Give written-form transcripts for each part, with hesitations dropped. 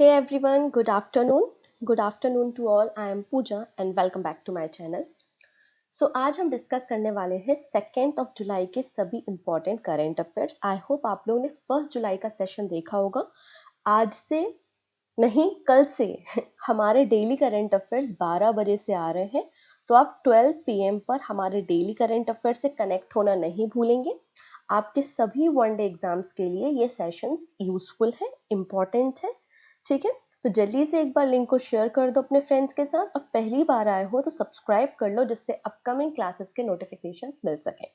Hey everyone, good afternoon. Good afternoon to all. I am Pooja and welcome back to my channel. आज हम discuss करने वाले हैं 2 जुलाई के सभी important current affairs. I hope आप लोगों ने 1 जुलाई का सेशन देखा होगा। आज से नहीं, कल से हमारे डेली करेंट अफेयर्स 12 बजे से आ रहे हैं, तो आप 12 PM पर हमारे डेली करेंट अफेयर्स से कनेक्ट होना नहीं भूलेंगे। आपके सभी वनडे एग्जाम्स के लिए ये सेशंस यूजफुल है, इम्पॉर्टेंट है। ठीक है, तो जल्दी से एक बार लिंक को शेयर कर दो अपने फ्रेंड्स के साथ, और पहली बार आए हो तो सब्सक्राइब कर लो जिससे अपकमिंग क्लासेस के नोटिफिकेशंस मिल सके।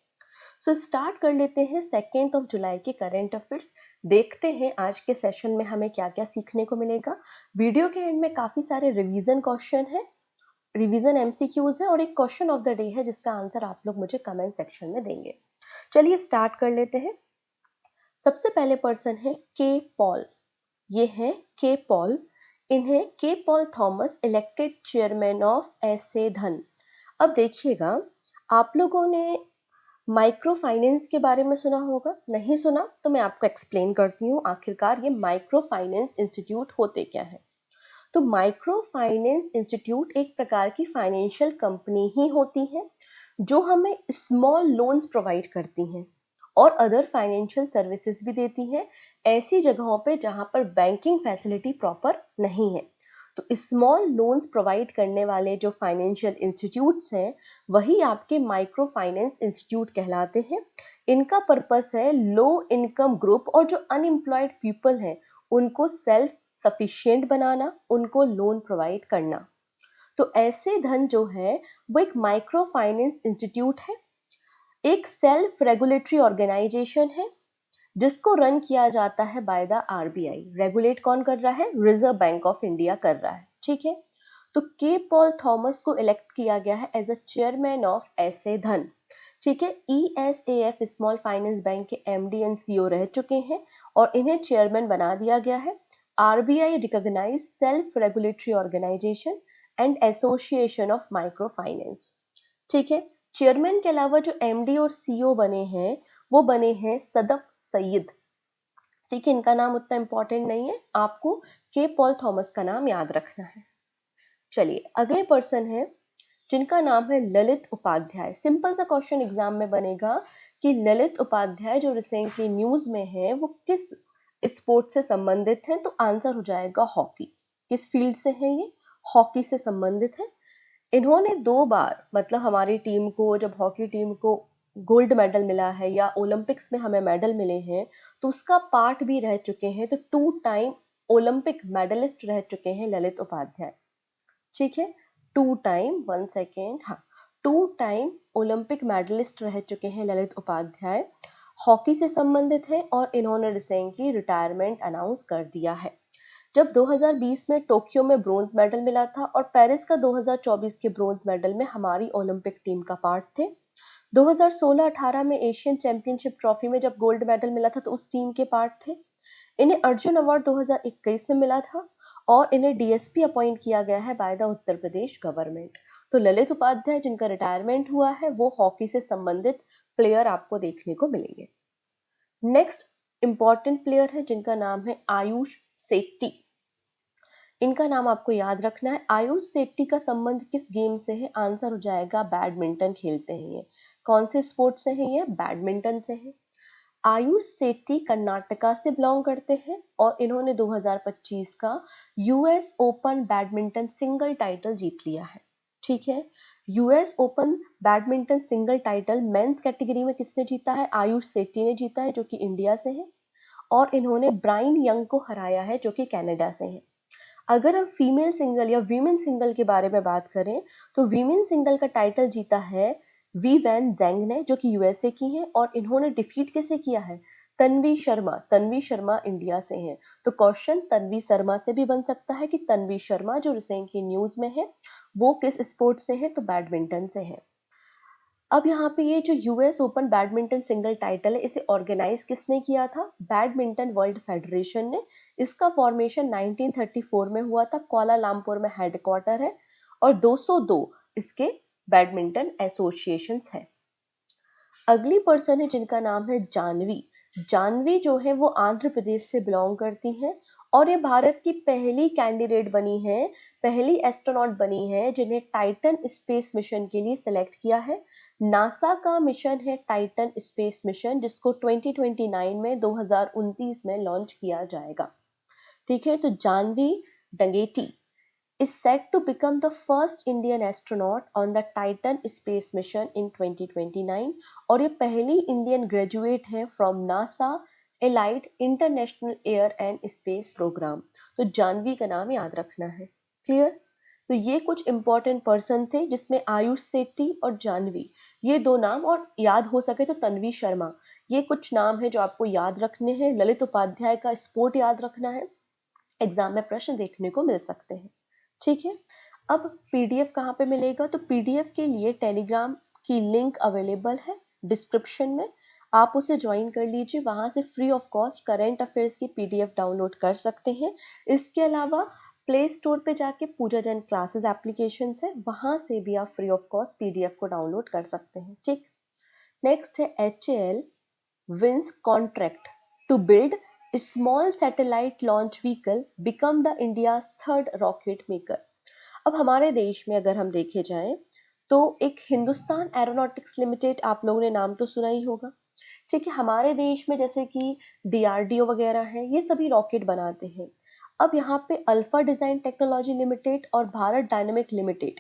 स्टार्ट कर लेते हैं 2 जुलाई के करेंट अफेयर्स। देखते हैं आज के सेशन में हमें क्या क्या सीखने को मिलेगा। वीडियो के एंड में काफी सारे रिवीजन क्वेश्चन है, रिवीजन MCQs है, और एक क्वेश्चन ऑफ द डे है जिसका आंसर आप लोग मुझे कमेंट सेक्शन में देंगे। चलिए स्टार्ट कर लेते हैं। सबसे पहले पर्सन है के पॉल। ये हैं के पॉल। इन्हें के Paul Thomas elected chairman of ऐसे धन। अब देखिएगा, आप लोगों ने माइक्रो फाइनेंस के बारे में सुना होगा। नहीं सुना तो मैं आपको एक्सप्लेन करती हूँ आखिरकार ये माइक्रो फाइनेंस इंस्टीट्यूट होते क्या है। तो माइक्रो फाइनेंस इंस्टीट्यूट एक प्रकार की फाइनेंशियल कंपनी ही होती है जो हमें स्मॉल लोन्स प्रोवाइड करती हैं और अदर फाइनेंशियल सर्विसेज भी देती हैं ऐसी जगहों पे जहां पर बैंकिंग फैसिलिटी प्रॉपर नहीं है। तो स्मॉल लोन्स प्रोवाइड करने वाले जो फाइनेंशियल इंस्टीट्यूट्स हैं वही आपके माइक्रो फाइनेंस इंस्टीट्यूट कहलाते हैं। इनका पर्पस है लो इनकम ग्रुप और जो अनएम्प्लॉयड पीपल हैं उनको सेल्फ सफिशिएंट बनाना, उनको लोन प्रोवाइड करना। तो ऐसे धन जो है वो एक माइक्रो फाइनेंस इंस्टीट्यूट है, एक सेल्फ रेगुलेटरी ऑर्गेनाइजेशन है जिसको रन किया जाता है बाय द RBI। रेगुलेट कौन कर रहा है? रिजर्व बैंक ऑफ इंडिया कर रहा है। ठीक है, तो के पॉल थॉमस को इलेक्ट किया गया है एज अ चेयरमैन ऑफ ऐसे धन। ठीक है, ESAF स्मॉल फाइनेंस बैंक के MD एंड CEO रह चुके हैं और इन्हें चेयरमैन बना दिया गया है। RBI recognise self regulatory organisation and association of micro finance. ठीक है, चेयरमैन के अलावा जो MD और CEO बने हैं वो बने हैं सदफ सईद। ठीक है, इनका नाम उतना इंपॉर्टेंट नहीं है, आपको के पॉल थॉमस का नाम याद रखना है। चलिए अगले पर्सन है जिनका नाम है ललित उपाध्याय। सिंपल सा क्वेश्चन एग्जाम में बनेगा कि ललित उपाध्याय जो रिसेंटली न्यूज में है वो किस स्पोर्ट से संबंधित है, तो आंसर हो जाएगा हॉकी। किस फील्ड से है ये? हॉकी से संबंधित है। इन्होंने 2 बार, मतलब हमारी टीम को, जब हॉकी टीम को गोल्ड मेडल मिला है या ओलंपिक्स में हमें मेडल मिले हैं तो उसका पार्ट भी रह चुके हैं। तो 2 टाइम ओलंपिक मेडलिस्ट रह चुके हैं ललित उपाध्याय। ठीक है, 2 टाइम, 1 सेकेंड, हाँ, 2 टाइम ओलंपिक मेडलिस्ट रह चुके हैं ललित उपाध्याय। हॉकी से संबंधित है और इन्होंने रिसेंटली रिटायरमेंट अनाउंस कर दिया है। जब 2020 में टोक्यो में ब्रोंज मेडल मिला था और पेरिस का 2024 के ब्रोंज मेडल में हमारी ओलंपिक टीम का पार्ट थे। 2016-18 में एशियन चैंपियनशिप ट्रॉफी में जब गोल्ड मेडल मिला था तो उस टीम के पार्ट थे। इन्हें अर्जुन अवार्ड 2021 में मिला था और इन्हें DSP अपॉइंट किया गया है by the Uttar Pradesh government. तो ललित उपाध्याय जिनका रिटायरमेंट हुआ है वो हॉकी से संबंधित प्लेयर आपको देखने को मिलेंगे। नेक्स्ट इंपॉर्टेंट प्लेयर है जिनका नाम है आयुष सेट्टी। इनका नाम आपको याद रखना है। आयुष सेट्टी का संबंध किस गेम से है? आंसर हो जाएगा बैडमिंटन खेलते हैं ये। कौन से स्पोर्ट से है ये? बैडमिंटन से है। आयुष सेट्टी कर्नाटका से बिलोंग करते हैं और इन्होंने 2025 का US open badminton single title जीत लिया है। ठीक है, US open badminton single title men's category में किसने जीता है? आयुष सेट्टी ने जीता है जो कि इंडिया से है, और इन्होंने ब्राइन यंग को हराया है जो कि कनाडा से है। अगर हम फीमेल सिंगल या वीमेन सिंगल के बारे में बात करें तो वीमेन सिंगल का टाइटल जीता है वी वैन जेंग ने जो कि USA की है, और इन्होंने डिफीट किसे किया है? तन्वी शर्मा। तन्वी शर्मा इंडिया से हैं। तो क्वेश्चन तन्वी शर्मा से भी बन सकता है कि तन्वी शर्मा जो रिसेंटली न्यूज में है वो किस स्पोर्ट से है? तो बैडमिंटन से है। अब यहाँ पे ये जो US open badminton single title है इसे ऑर्गेनाइज किसने किया था? बैडमिंटन वर्ल्ड फेडरेशन ने। इसका फॉर्मेशन 1934 में हुआ था, कुआलालंपुर में हेडक्वार्टर है, और 202 इसके बैडमिंटन एसोसिएशंस है। अगली पर्सन है जिनका नाम है जानवी। जानवी जो है वो आंध्र प्रदेश से बिलोंग करती हैं और ये भारत की पहली कैंडिडेट बनी है, पहली एस्ट्रोनॉट बनी है जिन्हें टाइटन स्पेस मिशन के लिए सिलेक्ट किया है। नासा का मिशन है टाइटन स्पेस मिशन, जिसको 2029 में 2029 में लॉन्च किया जाएगा। ठीक है, तो Janvi डंगेटी is set to become the first Indian astronaut on the Titan space mission in 2029 और ये पहली इंडियन ग्रेजुएट है from NASA allied international air and space programme. तो जानवी का नाम याद रखना है। क्लियर? तो ये कुछ इंपॉर्टेंट पर्सन थे, जिसमें आयुष सेठी और जानवी, ये दो नाम, और याद हो सके तो तन्वी शर्मा। ये कुछ नाम है जो आपको याद रखने हैं। ललित उपाध्याय का स्पोर्ट याद रखना है, एग्जाम में प्रश्न देखने को मिल सकते हैं। ठीक है, अब पीडीएफ कहाँ पे मिलेगा? तो पीडीएफ के लिए टेलीग्राम की लिंक अवेलेबल है डिस्क्रिप्शन में, आप उसे ज्वाइन कर लीजिए। वहां से free of cost current affairs की पीडीएफ डाउनलोड कर सकते हैं। इसके अलावा प्ले स्टोर पे जाके पूजा जैन क्लासेस एप्लीकेशन है, वहां से भी आप फ्री ऑफ कॉस्ट पीडीएफ को डाउनलोड कर सकते हैं। ठीक, नेक्स्ट है HAL wins contract to build a small satellite launch vehicle, become the India's third rocket maker। अब हमारे देश में अगर हम देखे जाएं तो एक हिंदुस्तान एरोनॉटिक्स लिमिटेड, आप लोगों ने नाम तो सुना ही होगा। ठीक है, हमारे देश में जैसे कि DRDO वगैरह है, ये सभी रॉकेट बनाते हैं। अब यहाँ पे अल्फा डिजाइन टेक्नोलॉजी लिमिटेड और भारत डायनेमिक लिमिटेड,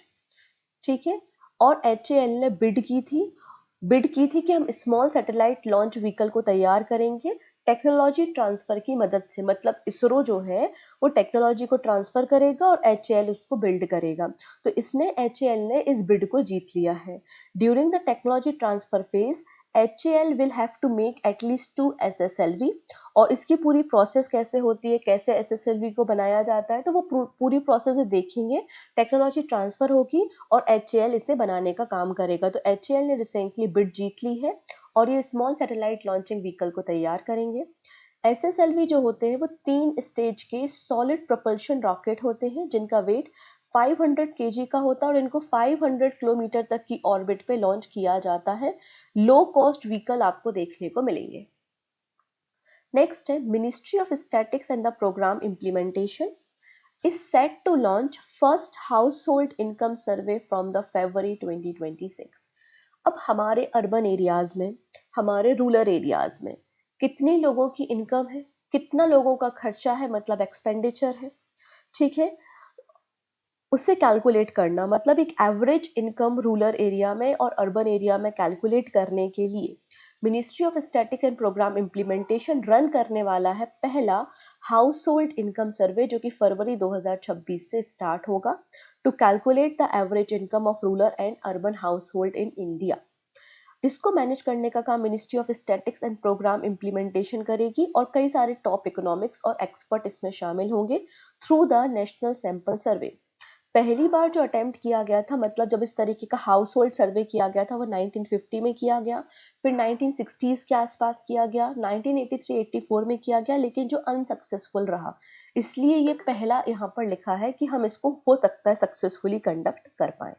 ठीक है, और HAL ने बिड की थी कि हम स्मॉल सैटेलाइट लॉन्च व्हीकल को तैयार करेंगे टेक्नोलॉजी ट्रांसफर की मदद से। मतलब इसरो जो है वो टेक्नोलॉजी को ट्रांसफर करेगा और HAL उसको बिल्ड करेगा। तो इसने HAL ने इस बिड को जीत लिया है। During the technology transfer phase HAL will have to make at least 2 SSLV। और इसकी पूरी प्रोसेस कैसे होती है, कैसे SSLV को बनाया जाता है, तो वो पूरी प्रोसेस देखेंगे। टेक्नोलॉजी ट्रांसफर होगी और HAL इसे बनाने का काम करेगा। तो HAL ने रिसेंटली बिड जीत ली है और ये स्मॉल सैटेलाइट लॉन्चिंग व्हीकल को तैयार करेंगे। SSLV जो होते हैं वो 3 स्टेज के सॉलिड प्रपल्शन रॉकेट होते हैं, जिनका वेट 500 kg का होता है और इनको 500 किलोमीटर तक की ऑर्बिट पे लॉन्च किया जाता है। लो कॉस्ट व्हीकल आपको देखने को मिलेंगे। नेक्स्ट है ministry of statics and the programme implementation is set to launch first household income survey from the February 2026। अब हमारे अर्बन एरियाज में, हमारे रूरल एरियाज में कितने लोगों की इनकम है, कितना लोगों का खर्चा है, मतलब एक्सपेंडिचर है, ठीक है, उसे कैलकुलेट करना। मतलब एक एवरेज इनकम रूरल एरिया में और अर्बन एरिया में कैलकुलेट करने के लिए ministry of static and programme implementation run करने वाला है पहला हाउस होल्ड इनकम सर्वे, जो कि फरवरी 2026 से स्टार्ट होगा, to calculate the average income of rural and urban household in India. इसको मैनेज करने का काम ministry of statics and programme implementation करेगी और कई सारे टॉप इकोनॉमिक्स और एक्सपर्ट इसमें शामिल होंगे through the national sample survey. पहली बार जो अटेम्प्ट किया गया था, मतलब जब इस तरीके का हाउस होल्ड सर्वे किया गया था, वो 1950 में किया गया, फिर 1960s के आसपास किया गया, 1983-84 में किया गया, लेकिन जो अनसक्सेसफुल रहा। इसलिए ये पहला यहाँ पर लिखा है कि हम इसको हो सकता है सक्सेसफुली कंडक्ट कर पाए।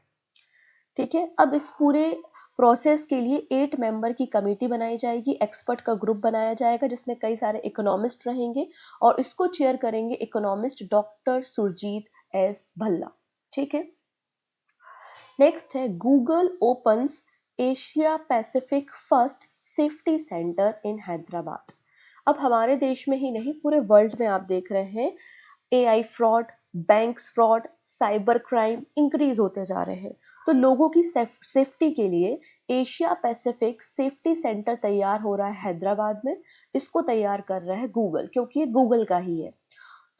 ठीक है, अब इस पूरे प्रोसेस के लिए 8 मेंबर की कमेटी बनाई जाएगी, एक्सपर्ट का ग्रुप बनाया जाएगा जिसमें कई सारे इकोनॉमिस्ट रहेंगे और इसको चेयर करेंगे economist doctor Surjit S Bhalla. ठीक है, नेक्स्ट है Google opens Asia Pacific first safety centre in Hyderabad. अब हमारे देश में ही नहीं, पूरे वर्ल्ड में आप देख रहे हैं AI fraud, banks fraud, cyber crime increase होते जा रहे हैं। तो लोगों की सेफ्टी के लिए एशिया पैसिफिक सेफ्टी सेंटर तैयार हो रहा है हैदराबाद में। इसको तैयार कर रहा है गूगल, क्योंकि ये गूगल का ही है।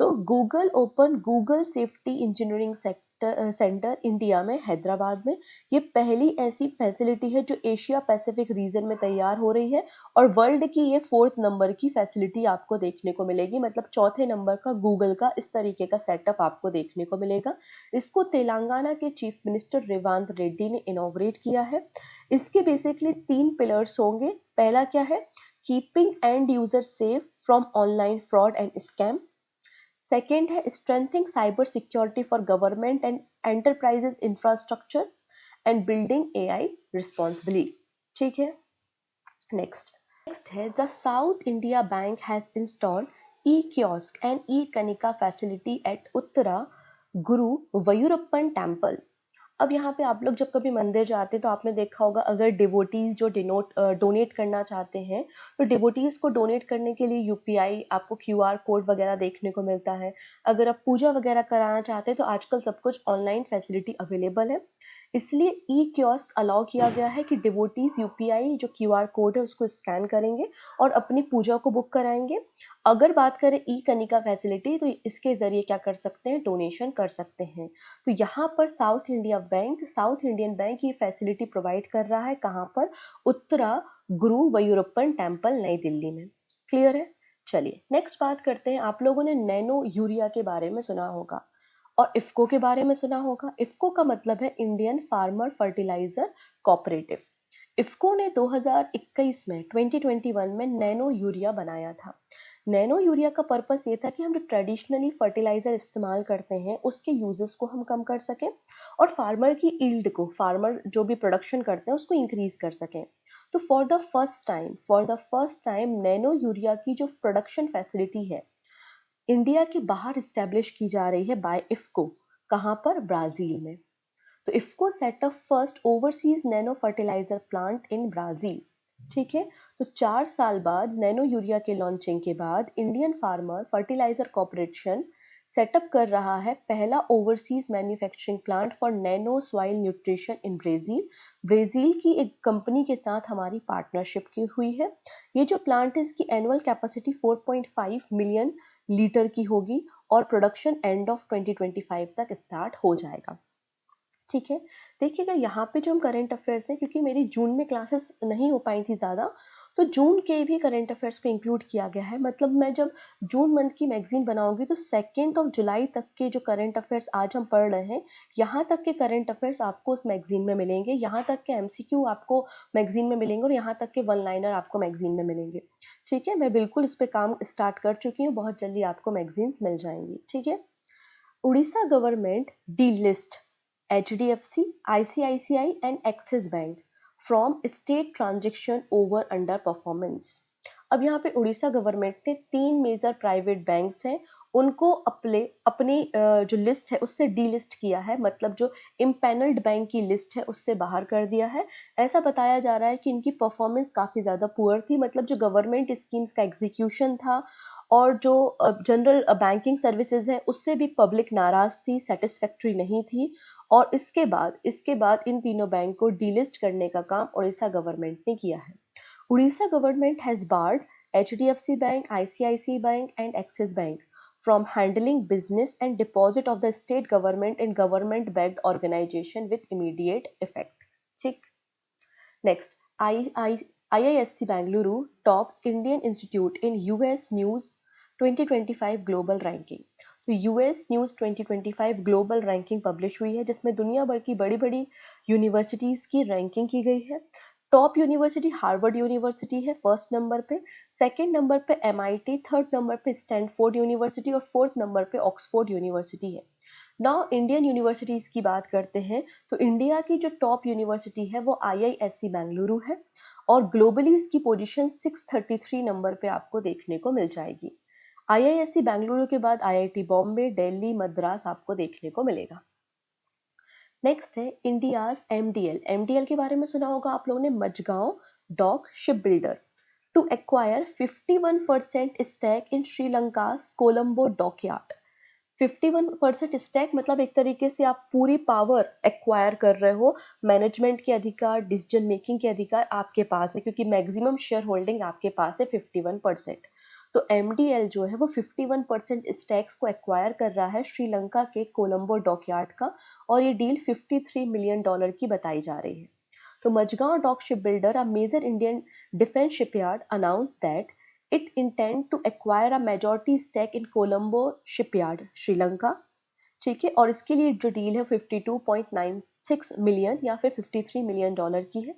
तो Google open Google safety engineering centre India में, हैदराबाद में। ये पहली ऐसी फैसिलिटी है जो एशिया पैसिफिक रीजन में तैयार हो रही है और वर्ल्ड की ये 4th नंबर की फैसिलिटी आपको देखने को मिलेगी। मतलब चौथे नंबर का गूगल का इस तरीके का सेटअप आपको देखने को मिलेगा। इसको तेलंगाना के चीफ मिनिस्टर रेवांत रेड्डी ने इनॉग्रेट किया है। इसके बेसिकली 3 पिलर्स होंगे। पहला क्या है? Keeping end user safe from online fraud and scam. Second है strengthening cyber security for government and enterprises infrastructure and building AI responsibly. ठीक है, नेक्स्ट है the South India Bank has installed e-kiosk and e-Kanika facility at Uttara Guru Vayurappan Temple. अब यहाँ पे आप लोग जब कभी मंदिर जाते हैं तो आपने देखा होगा, अगर डिवोटीज जो डोनेट करना चाहते हैं तो डिवोटीज को डोनेट करने के लिए यूपीआई, आपको क्यूआर कोड वगैरह देखने को मिलता है। अगर आप पूजा वगैरह कराना चाहते हैं तो आजकल सब कुछ ऑनलाइन फैसिलिटी अवेलेबल है, इसलिए ई कियोस्क अलाउ किया गया है कि डिवोटीज यूपीआई जो क्यूआर कोड है उसको स्कैन करेंगे और अपनी पूजा को बुक कराएंगे। अगर बात करें ई कनिका फैसिलिटी, तो इसके ज़रिए क्या कर सकते हैं, डोनेशन कर सकते हैं। तो यहाँ पर साउथ इंडियन बैंक ये फैसिलिटी प्रोवाइड कर रहा है। कहाँ पर? उत्तरा गुरु वयूरप्पन टेम्पल, नई दिल्ली में। क्लियर है? चलिए नेक्स्ट बात करते हैं। आप लोगों ने नैनो यूरिया के बारे में सुना होगा और इफ्को के बारे में सुना होगा। इफ्को का मतलब है Indian farmer fertiliser cooperative. IFFCO ने 2021 में 2021 में नैनो यूरिया बनाया था। नैनो यूरिया का पर्पस ये था कि हम जो ट्रेडिशनली फर्टिलाइजर इस्तेमाल करते हैं उसके यूजेस को हम कम कर सकें और फार्मर की ईल्ड को, फार्मर जो भी प्रोडक्शन करते हैं उसको इंक्रीज कर सकें। तो for the first time nano urea की जो प्रोडक्शन फैसिलिटी है इंडिया के बाहर इस्टेब्लिश की जा रही है बाय इफ्को। कहाँ पर? ब्राज़ील में। तो IFFCO set up first overseas nano fertiliser plant in Brazil. ठीक है, तो 4 साल बाद नैनो यूरिया के लॉन्चिंग के बाद Indian farmer fertiliser corporation setup कर रहा है पहला overseas manufacturing plant for nano soil nutrition in Brazil. Brazil की एक कंपनी के साथ हमारी पार्टनरशिप की हुई है। ये जो प्लांट है इसकी एनुअल कैपेसिटी 4.5 मिलियन लीटर की होगी और प्रोडक्शन एंड ऑफ 2025 तक स्टार्ट हो जाएगा। ठीक है, देखिएगा यहाँ पे जो हम करंट अफेयर्स हैं, क्योंकि मेरी जून में क्लासेस नहीं हो पाई थी ज़्यादा, तो जून के भी करंट अफेयर्स को इंक्लूड किया गया है। मतलब मैं जब जून मंथ की मैगजीन बनाऊंगी तो 2 जुलाई तक के जो करंट अफेयर्स आज हम पढ़ रहे हैं, यहाँ तक के करंट अफेयर्स आपको उस मैगजीन में मिलेंगे, यहाँ तक के एमसीक्यू आपको मैगजीन में मिलेंगे और यहाँ तक के वन लाइनर आपको मैगजीन में मिलेंगे। ठीक है, मैं बिल्कुल इस पर काम स्टार्ट कर चुकी हूँ, बहुत जल्दी आपको मैगजीन्स मिल जाएंगी। ठीक है, Odisha government delist HDFC, ICICI and Axis Bank from state transaction over under performance। अब यहाँ पे उड़ीसा गवर्नमेंट ने 3 मेजर प्राइवेट बैंक्स हैं उनको अपनी जो लिस्ट है उससे डीलिस्ट किया है, मतलब जो इम्पैनल्ड बैंक की लिस्ट है उससे बाहर कर दिया है। ऐसा बताया जा रहा है कि इनकी परफॉर्मेंस काफ़ी ज़्यादा पुअर थी, मतलब जो गवर्नमेंट स्कीम्स का एग्जीक्यूशन था और जो जनरल बैंकिंग सर्विसेज है उससे भी पब्लिक नाराज थी, सेटिस्फैक्ट्री नहीं थी। और इसके बाद इन तीनों बैंक को डीलिस्ट करने का काम उड़ीसा गवर्नमेंट ने किया है। Odisha government has barred HDFC bank, ICICI bank and Axis bank from handling business and deposit of the state government in government backed organization with immediate effect। ठीक, next, IISc Bangalore tops Indian Institute in US News 2025 global ranking. तो US News 2025 global ranking publish हुई है जिसमें दुनिया भर की बड़ी बड़ी यूनिवर्सिटीज़ की रैंकिंग की गई है। टॉप यूनिवर्सिटी हार्वर्ड यूनिवर्सिटी है फर्स्ट नंबर पे, सेकंड नंबर पे MIT, थर्ड नंबर पे स्टैनफोर्ड यूनिवर्सिटी और फोर्थ नंबर पे ऑक्सफोर्ड यूनिवर्सिटी है। नाउ इंडियन यूनिवर्सिटीज़ की बात करते हैं तो इंडिया की जो टॉप यूनिवर्सिटी है वो IISc बेंगलुरु है और ग्लोबली इसकी पोजीशन 633 नंबर पे आपको देखने को मिल जाएगी। IISc बेंगलुरु के बाद IIT बॉम्बे, दिल्ली, मद्रास आपको देखने को मिलेगा। नेक्स्ट है इंडियाज MDL के बारे में सुना होगा आप लोगों ने, Mazagaon dock ship builder to acquire 51% stack in श्रीलंकास Colombo dockyard. 51% stack मतलब एक तरीके से आप पूरी पावर एक्वायर कर रहे हो, मैनेजमेंट के अधिकार, डिसीजन मेकिंग के अधिकार आपके पास है क्योंकि मैक्सिमम शेयर होल्डिंग आपके पास है 51%। तो MDL जो है वो 51% स्टैक्स को एक्वायर कर रहा है श्रीलंका के कोलंबो डॉकयार्ड का और ये डील $53 मिलियन की बताई जा रही है। तो Mazagon dock shipbuilder, a major Indian defence shipyard, announce that it intend to acquire a majority stake in Colombo shipyard Sri Lanka. ठीक है, और इसके लिए जो डील है 52.96 मिलियन या फिर $53 मिलियन की है।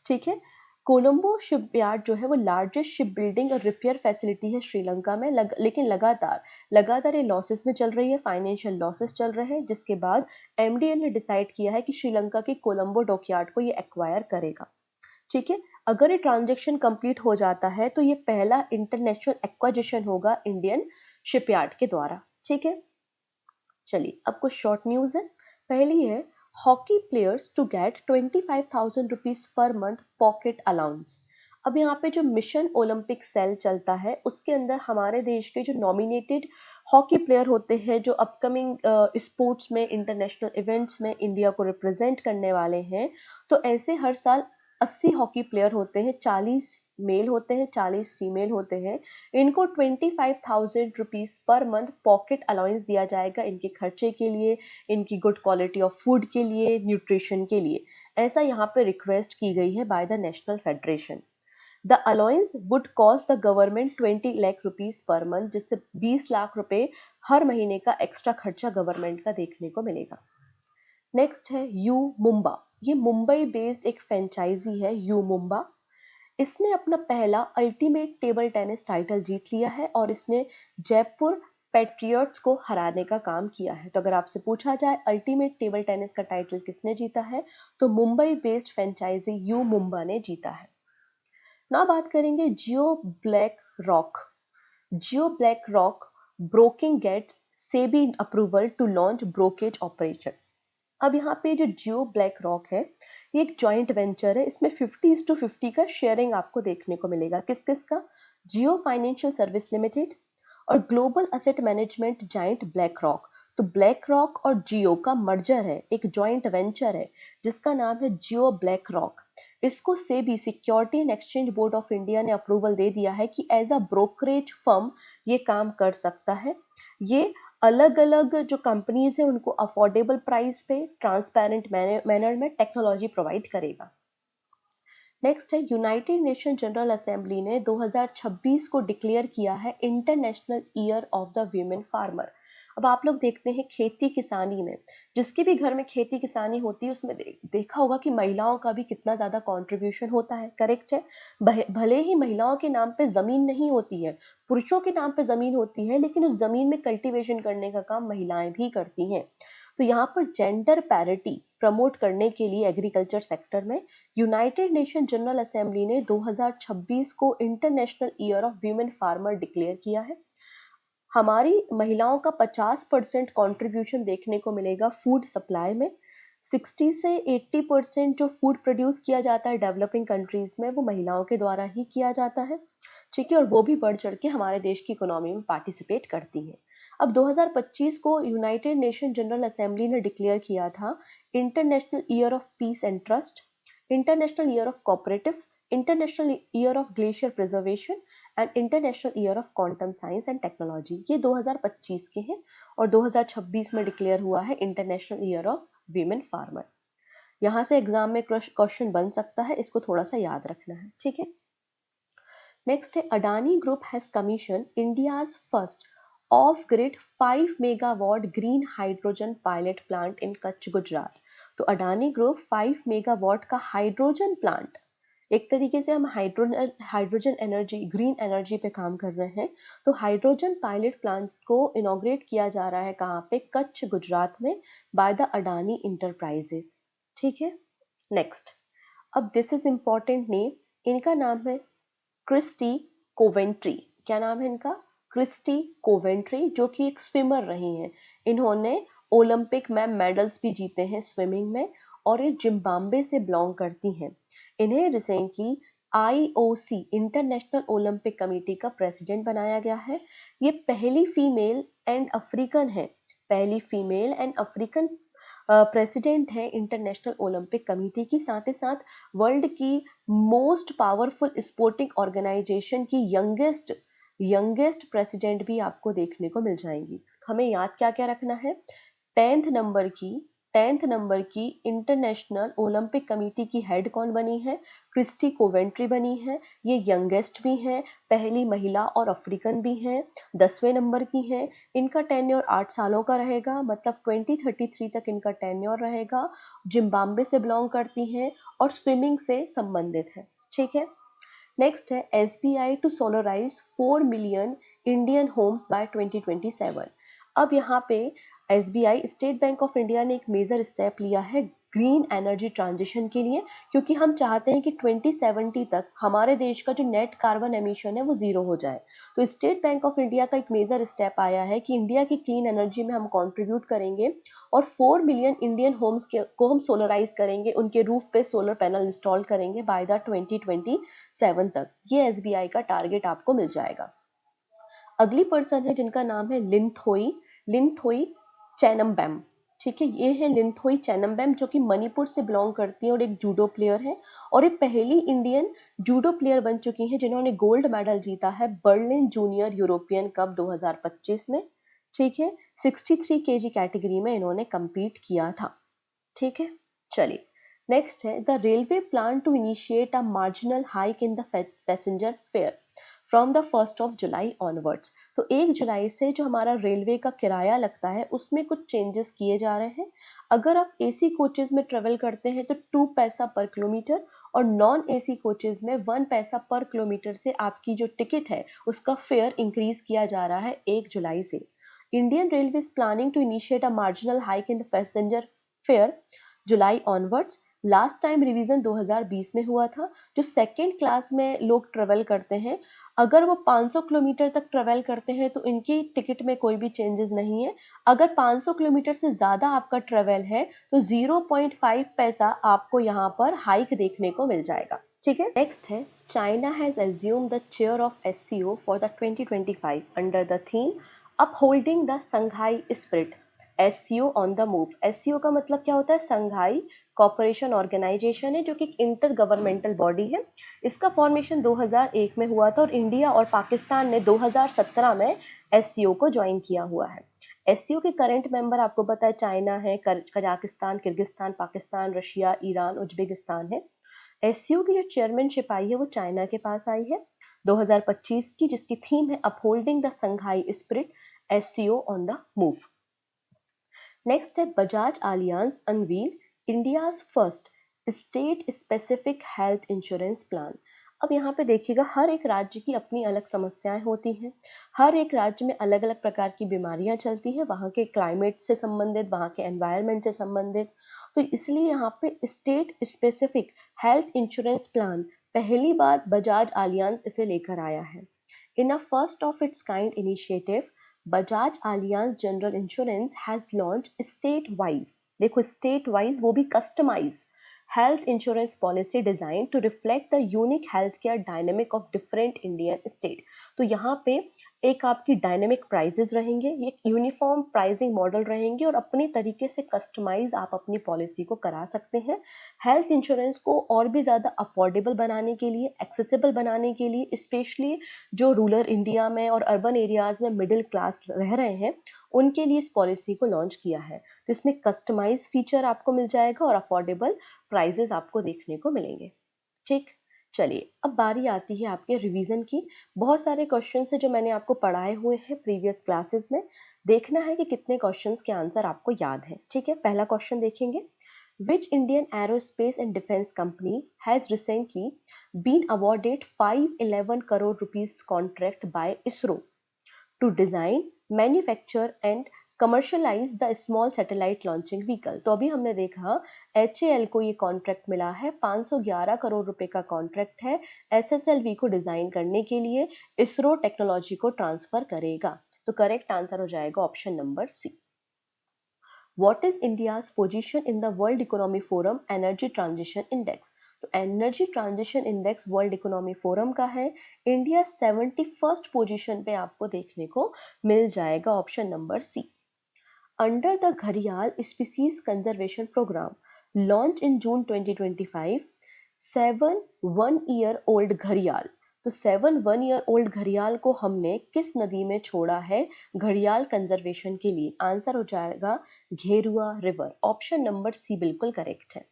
ठीक है, कोलंबो शिपयार्ड जो है वो लार्जेस्ट शिप बिल्डिंग और रिपेयर फैसिलिटी है श्रीलंका में, लेकिन लगातार ये लॉसेस में चल रही है, फाइनेंशियल लॉसेस चल रहे हैं, जिसके बाद MDL ने डिसाइड किया है कि श्रीलंका के कोलंबो डॉकयार्ड को ये एक्वायर करेगा। ठीक है, अगर ये ट्रांजेक्शन कंप्लीट हो जाता है तो ये पहला इंटरनेशनल एक्वाजिशन होगा इंडियन शिपयार्ड के द्वारा। ठीक है, चलिए अब कुछ शॉर्ट न्यूज है। पहली है, hockey players to get 25,000 rupees per month pocket allowance. अब यहाँ पे जो मिशन ओलंपिक सेल चलता है उसके अंदर हमारे देश के जो नॉमिनेटेड हॉकी प्लेयर होते हैं, जो अपकमिंग स्पोर्ट्स में, इंटरनेशनल इवेंट्स में इंडिया को रिप्रेजेंट करने वाले हैं, तो ऐसे हर साल 80 हॉकी प्लेयर होते हैं, 40 मेल होते हैं, 40 फीमेल होते हैं। इनको 25,000 rupees per month pocket allowance दिया जाएगा इनके खर्चे के लिए, इनकी गुड क्वालिटी ऑफ फूड के लिए, न्यूट्रिशन के लिए। ऐसा यहाँ पे रिक्वेस्ट की गई है by the national federation. The allowance would cost the government 20 lakh rupees per month, जिससे 20 लाख रुपए हर महीने का एक्स्ट्रा खर्चा गवर्नमेंट का देखने को मिलेगा। नेक्स्ट है यू मुंबा। ये मुंबई बेस्ड एक फ्रेंचाइजी है यू मुंबा। इसने अपना पहला अल्टीमेट टेबल टेनिस टाइटल जीत लिया है और इसने जयपुर पैट्रियट्स को हराने का काम किया है। तो अगर आपसे पूछा जाए अल्टीमेट टेबल टेनिस का टाइटल किसने जीता है, तो मुंबई बेस्ड फ्रेंचाइजी यू मुंबा ने जीता है। ना बात करेंगे Jio BlackRock. Jio BlackRock broking gets SEBI approval to launch brokerage operation. अब यहाँ पे जो जियो ब्लैक रॉक है, ये एक जॉइंट वेंचर है। इसमें 50:50 का शेयरिंग आपको देखने को मिलेगा। किस किस का? जियो फाइनेंशियल सर्विस लिमिटेड और global asset management giant black rock. तो ब्लैक रॉक और जियो का मर्जर है, एक जॉइंट वेंचर है जिसका नाम है जियो ब्लैक रॉक। इसको SEBI security and exchange board of India ने अप्रूवल दे दिया है कि एज अ ब्रोकरेज फर्म ये काम कर सकता है। ये अलग अलग जो कंपनीज है उनको अफोर्डेबल प्राइस पे ट्रांसपेरेंट मैनर में टेक्नोलॉजी प्रोवाइड करेगा। नेक्स्ट है, यूनाइटेड नेशन जनरल असेंबली ने 2026 को डिक्लेयर किया है international year of the women farmer. अब आप लोग देखते हैं खेती किसानी में, जिसके भी घर में खेती किसानी होती है उसमें देखा होगा कि महिलाओं का भी कितना ज़्यादा कंट्रीब्यूशन होता है। करेक्ट है, भले ही महिलाओं के नाम पे ज़मीन नहीं होती है, पुरुषों के नाम पे ज़मीन होती है, लेकिन उस ज़मीन में कल्टीवेशन करने का काम महिलाएं भी करती हैं। तो यहाँ पर जेंडर पैरिटी प्रमोट करने के लिए एग्रीकल्चर सेक्टर में यूनाइटेड नेशन जनरल असेंबली ने 2026 को international year of women farmer declare किया है। हमारी महिलाओं का 50% कॉन्ट्रीब्यूशन देखने को मिलेगा फूड सप्लाई में। 60 से 80% जो फूड प्रोड्यूस किया जाता है डेवलपिंग कंट्रीज में, वो महिलाओं के द्वारा ही किया जाता है। ठीक है, और वो भी बढ़ चढ़ के हमारे देश की इकोनॉमी में पार्टिसिपेट करती है। अब 2025 को यूनाइटेड नेशन जनरल असेंबली ने डिक्लेयर किया था international year of peace and trust, international year of cooperatives, international year of glacier preservation and international year of quantum science and technology. ये 2025 के हैं और 2026 में डिक्लेयर हुआ है international year of women farmer. यहाँ से एग्जाम में क्वेश्चन बन सकता है, इसको थोड़ा सा याद रखना है। ठीक है, नेक्स्ट है, Adani group has commission India's first of grid 5 megawatt green hydrogen pilot plant in Kutch Gujarat. तो अडानी ग्रुप 5 मेगावाट का हाइड्रोजन प्लांट, एक तरीके से हम हाइड्रोजन एनर्जी, ग्रीन एनर्जी पे काम कर रहे हैं। तो हाइड्रोजन पायलट प्लांट को इनॉग्रेट किया जा रहा है कहाँ पे? कच्छ गुजरात में, बाय द अडानी इंटरप्राइजेस। ठीक है, नेक्स्ट, अब दिस इज इंपॉर्टेंट नेम, इनका नाम है क्रिस्टी कोवेंट्री। क्या नाम है इनका? क्रिस्टी कोवेंट्री, जो कि एक स्विमर रही हैं। इन्होंने ओलंपिक में मेडल्स भी जीते हैं स्विमिंग में और ये जिम्बाब्वे से बिलोंग करती हैं। इन्हें recently IOC international Olympic committee का प्रेसिडेंट बनाया गया है। ये पहली फीमेल एंड अफ्रीकन है, पहली फीमेल एंड अफ्रीकन प्रेसिडेंट है इंटरनेशनल ओलंपिक कमेटी की। साथ ही साथ वर्ल्ड की मोस्ट पावरफुल स्पोर्टिंग ऑर्गेनाइजेशन की यंगेस्ट प्रेसिडेंट भी आपको देखने को मिल जाएंगी। हमें याद क्या क्या रखना है? 10th नंबर की इंटरनेशनल ओलंपिक कमेटी की हेड कौन बनी है? क्रिस्टी कोवेंट्री बनी है। ये यंगेस्ट भी हैं, पहली महिला और अफ्रीकन भी हैं। 10वें नंबर की हैं। इनका टेन्योर 8 सालों का रहेगा, मतलब 2033 तक इनका टेन्योर रहेगा। जिम्बाब्वे से बिलोंग करती हैं और स्विमिंग से संबंधित है। ठीक है, नेक्स्ट है, SBI to solarise 4 million Indian homes by 2027। अब यहाँ पे SBI, State Bank of India ने एक मेजर स्टेप लिया है ग्रीन एनर्जी ट्रांजिशन के लिए, क्योंकि हम चाहते हैं कि 2070 तक हमारे देश का जो नेट कार्बन एमिशन है वो जीरो हो जाए। तो स्टेट बैंक ऑफ इंडिया का एक मेजर स्टेप आया है कि इंडिया की क्लीन एनर्जी में हम कंट्रीब्यूट करेंगे और 4 मिलियन इंडियन होम्स को हम सोलराइज करेंगे, उनके रूफ पे सोलर पैनल इंस्टॉल करेंगे बाय द 2027 तक। ये एसबीआई का टारगेट आपको मिल जाएगा। अगली पर्सन है जिनका नाम है लिनथोई चैनमबैम। ठीक है, ये है लिनथोई चैनमबैम, जो कि मणिपुर से बिलोंग करती है और एक जूडो प्लेयर है, और ये पहली इंडियन जूडो प्लेयर बन चुकी हैं जिन्होंने गोल्ड मेडल जीता है बर्लिन जूनियर यूरोपियन कप 2025 में। ठीक है, 63 केजी कैटेगरी में इन्होंने compete किया था। ठीक है, चलिए नेक्स्ट है the railway plan to initiate a marginal hike in the passenger fare from the 1st of July onwards. तो 1 जुलाई से जो हमारा रेलवे का किराया लगता है उसमें कुछ चेंजेस किए जा रहे हैं। अगर आप एसी कोचेज में ट्रेवल करते हैं तो 2 पैसा पर किलोमीटर, और नॉन एसी कोचेज में 1 पैसा पर किलोमीटर से आपकी जो टिकट है उसका फेयर इंक्रीज किया जा रहा है 1 जुलाई से। Indian railway is planning to initiate a marginal hike in the passenger fare July onwards. Last time revision 2020 में हुआ था। जो सेकेंड क्लास में लोग ट्रेवल करते हैं, अगर वो 500 किलोमीटर तक ट्रेवल करते हैं तो इनकी टिकट में कोई भी चेंजेस नहीं है। अगर 500 किलोमीटर से ज़्यादा आपका ट्रेवल है तो 0.5 पैसा आपको यहाँ पर हाइक देखने को मिल जाएगा। ठीक है, नेक्स्ट है China has assume the chair of SCO for the 2025 under the theme upholding the Shanghai spirit SCO on the move. SCO का मतलब क्या होता है? संघाई कॉपरेशन ऑर्गेनाइजेशन है, जो कि इंटर गवर्नमेंटल बॉडी है। इसका फॉर्मेशन 2001 में हुआ था और इंडिया और पाकिस्तान ने 2017 में एससीओ को ज्वाइन किया हुआ है। एससीओ के करंट मेंबर आपको पता है चाइना है, Kazakhstan, Kyrgyzstan, Pakistan, Russia, Iran, Uzbekistan है। एससीओ की जो चेयरमैनशिप आई है वो चाइना के पास आई है 2025 की, जिसकी थीम है upholding the Shanghai spirit SCO on the move. Next है Bajaj Allianz unveil India's first state specific health insurance plan. अब यहाँ पे देखिएगा, हर एक राज्य की अपनी अलग समस्याएं होती हैं, हर एक राज्य में अलग अलग प्रकार की बीमारियां चलती हैं, वहाँ के क्लाइमेट से संबंधित, वहाँ के एनवायरनमेंट से संबंधित। तो इसलिए यहाँ पे state specific health insurance plan पहली बार बजाज आलियांज इसे लेकर आया है। In a first of its kind initiative Bajaj Allianz general insurance has launch state wise, देखो स्टेट वाइज वो भी customise health insurance policy design to reflect the unique health care dynamic of different Indian state. तो यहाँ पे एक आपकी dynamic prices रहेंगे, ये यूनिफॉर्म प्राइसिंग मॉडल रहेंगे और अपनी तरीके से कस्टमाइज आप अपनी पॉलिसी को करा सकते हैं। हेल्थ इंश्योरेंस को और भी ज़्यादा अफोर्डेबल बनाने के लिए, एक्सेसिबल बनाने के लिए, स्पेशली जो रूरल इंडिया में और अर्बन एरियाज में मिडिल क्लास रह रहे हैं उनके लिए इस पॉलिसी को लॉन्च किया है। तो इसमें कस्टमाइज फीचर आपको मिल जाएगा और अफोर्डेबल प्राइजेस आपको देखने को मिलेंगे। ठीक, चलिए अब बारी आती है आपके रिवीजन की। बहुत सारे क्वेश्चंस हैं जो मैंने आपको पढ़ाए हुए हैं प्रीवियस क्लासेस में, देखना है कि कितने क्वेश्चंस के आंसर आपको याद हैं। ठीक है, पहला क्वेश्चन देखेंगे, which Indian aerospace and defense company has recently been awarded 511 crore rupees contract by ISRO to design, manufacture and commercialise the small satellite launching vehicle. तो अभी हमने देखा HAL को ये कॉन्ट्रैक्ट मिला है, 511 करोड़ रुपए का कॉन्ट्रैक्ट है SSLV को डिजाइन करने के लिए, इसरो टेक्नोलॉजी को ट्रांसफर करेगा। तो करेक्ट आंसर हो जाएगा option number C. What is India's position in the World Economic Forum Energy Transition Index? तो energy transition index world economy forum का है, इंडिया 71st पोजीशन पे आपको देखने को मिल जाएगा, option number C. Under the घड़ियाल species conservation programme launch in June 2025 7 1-year-old घड़ियाल। तो 7 1-year-old घड़ियाल को हमने किस नदी में छोड़ा है घड़ियाल कंजर्वेशन के लिए? आंसर हो जाएगा Geruwa river, option number C बिल्कुल करेक्ट है।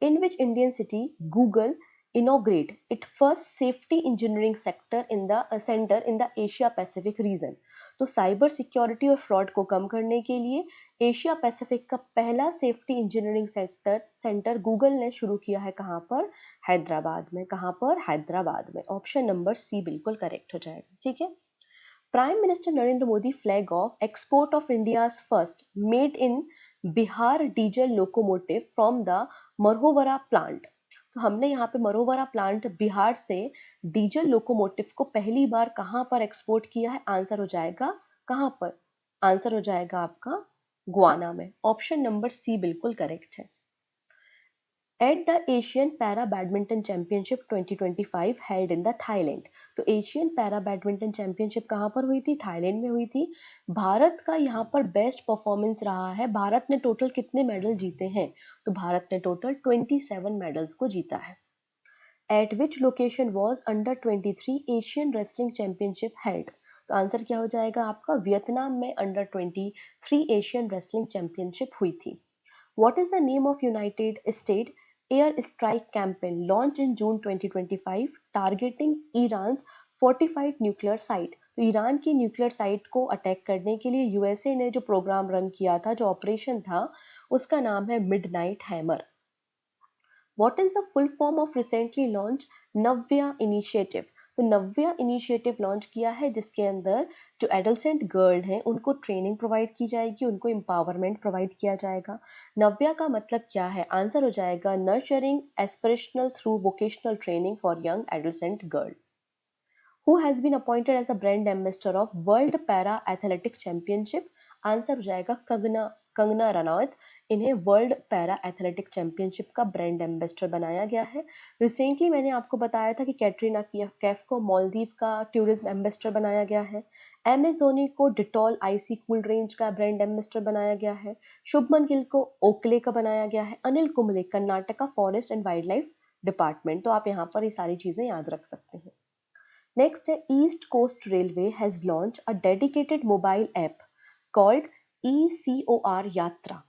In which Indian city Google inaugurate its first safety engineering sector in the center in the Asia Pacific region? तो साइबर सिक्योरिटी और फ्रॉड को कम करने के लिए एशिया पैसिफिक का पहला सेफ्टी इंजीनियरिंग सेंटर गूगल ने शुरू किया है, कहाँ पर? हैदराबाद में। कहाँ पर? हैदराबाद में, ऑप्शन नंबर सी बिल्कुल करेक्ट हो जाएगा। ठीक है, prime minister Narendra Modi flag off export of India's first made in Bihar diesel locomotive from the Marhowra plant. तो हमने यहाँ पे मरोवरा प्लांट बिहार से डीजल लोकोमोटिव को पहली बार कहाँ पर एक्सपोर्ट किया है? आंसर हो जाएगा कहाँ पर? आंसर हो जाएगा आपका गुआना में। ऑप्शन नंबर सी बिल्कुल करेक्ट है। At the Asian para badminton championship 2025 held in the Thailand. तो एशियन पैरा बैडमिंटन चैंपियनशिप कहाँ पर हुई थी? थाईलैंड में हुई थी। भारत का यहाँ पर बेस्ट परफॉर्मेंस रहा है। भारत ने टोटल कितने मेडल जीते हैं? तो भारत ने टोटल 27 मेडल्स को जीता है। Eight which location was under 23 Asian wrestling championship held? तो आंसर क्या हो जाएगा आपका? वियतनाम में अंडर 23 एशियन रेसलिंग चैंपियनशिप हुई थी। What is the name of United States air strike campaign launched in June 2025 targeting Iran's fortified nuclear site? तो Iran की न्यूक्लियर साइट को अटैक करने के लिए यूएसए ने जो प्रोग्राम रन किया था, जो ऑपरेशन था, उसका नाम है midnight hammer. What is the full form of recently launched Navya initiative? तो नव्या इनिशिएटिव लॉन्च किया है जिसके अंदर जो एडolescent गर्ल हैं उनको ट्रेनिंग प्रोवाइड की जाएगी, उनको एम्पावरमेंट प्रोवाइड किया जाएगा। नव्या का मतलब क्या है? आंसर हो जाएगा nurturing aspirational through vocational training for young adolescent girl. Who has been appointed as a brand ambassador of World Para Athletic Championship? Answer हो जाएगा कंगना रनौत। इन्हें वर्ल्ड पैरा एथलेटिक चैंपियनशिप का ब्रांड एम्बेसडर बनाया गया है। रिसेंटली मैंने आपको बताया था कि कैटरीना कैफ को मालदीव का टूरिज्म एम्बेसडर बनाया गया है। MS धोनी को डिटॉल आईसी कूल रेंज का ब्रांड एम्बेसडर बनाया गया है। शुभमन गिल को ओकले का बनाया गया है। Anil Kumble Karnataka forest and wild life department. तो आप यहाँ पर ये सारी चीज़ें याद रख सकते हैं। नेक्स्ट है East Coast railway has launch a dedicated mobile app called ECOR Yatra,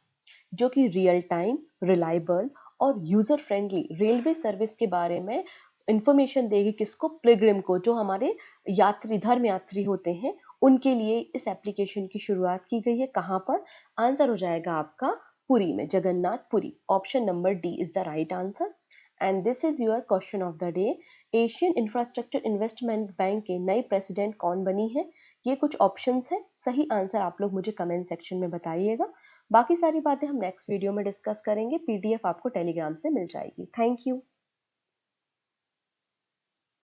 जो कि रियल टाइम, रिलायबल और यूजर फ्रेंडली रेलवे सर्विस के बारे में इंफॉर्मेशन देगी। किसको? पिलग्रिम को, जो हमारे यात्री, धर्म यात्री होते हैं, उनके लिए इस एप्लीकेशन की शुरुआत की गई है। कहाँ पर? आंसर हो जाएगा आपका पुरी में, Jagannathpuri. Option number D is the right answer. And this is your question of the day. Asian infrastructure investment bank के नई प्रेसिडेंट कौन बनी है? ये कुछ ऑप्शंस है, सही आंसर आप लोग मुझे कमेंट सेक्शन में बताइएगा। बाकी सारी बातें हम नेक्स्ट वीडियो में डिस्कस करेंगे। PDF आपको टेलीग्राम से मिल जाएगी। Thank you.